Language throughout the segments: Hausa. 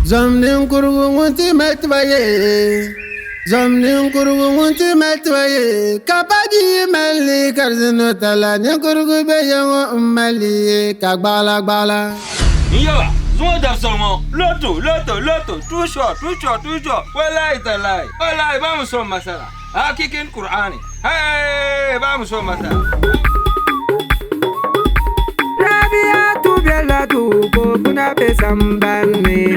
Zamnin kurgu ngunti metwaye. Zamnin kurgu ngunti metwaye. Kabadi meli karzino tala. Ni kurgu be yango meli kagbala gbala. Iya, zo da somo. Loto. Toujours. Wallahi talai. Wallahi ba mu son masala. Hakikin Qur'ani. Hey, ba mu son masala. Rabia tu bella tu ko kuna be sambanne.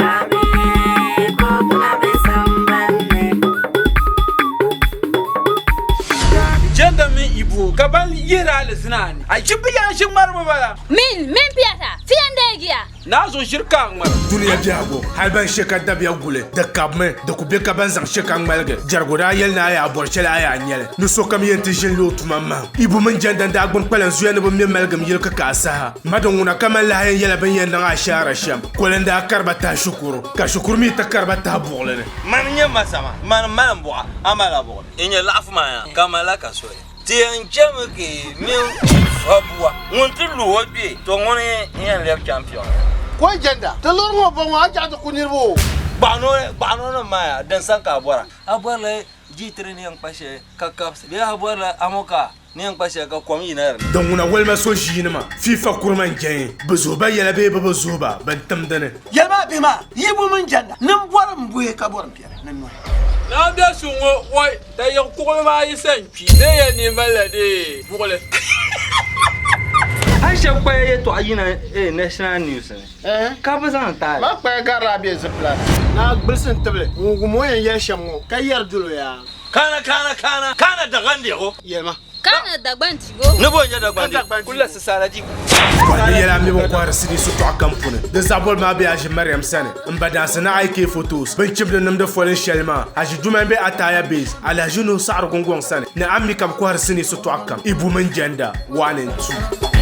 Janda min ibu kaban yira lisnani. Ai kin biya shin marmu bala. Min piyata. Fiyan giya. Na zo shirka mar. Duniya biago halban sheka dabiya gule da kabme da ku be kaban zan sheka malge jargoda yel na ya borchela aya nyele no so kam yente jelo tumama ibu mun janda da agbon pelan zuya ne bo me malgam yel ka kasa madan una kamal la yan yela ban yanda ga shara sham kolen da karbata shukuru ka shukuru mi ta karbata bolene Man nya masama man bo amala bo. Inya lafu ma ya kamala ka so. Tiyan jame ke min fabua. Ngunti luwo bi to ngone yan lep champion. Ko janda to lor mo bon wa ja to kunirbo Bano na maya dan san ka bora. Abora jitre ni yang pashe kakaps. Dia abora amoka ni yang pashe ka komi na. don una welma so jinama fifa kurman jayin bazoba yela be bazoba ban tamdane yalma be ma yibu mun janda nim boram buye ka boram piya nan no Na da sunwo wai da yan kuma yi san fi ne ya ne malade bugole. Aisha kwaye to ayina national news ne. Ka ba zan ta. ma pa ga rabi zipla na gbilsin table ngumo yan ya shammo kayar dulo ya Kana da gande ko. yalma Kana da gbantigo. Ne bo nya da gande. Kullu sa saraji. wani yela mi bon kwar sidi su to akampune da zabol ma be aji maryam sane mbada sana aike photos ban chibda nam da folin shelma aji juman be ataya base ala junu sa'ar gongon sane na ammi kam kwar sini su to akam ibu man janda 1 and 2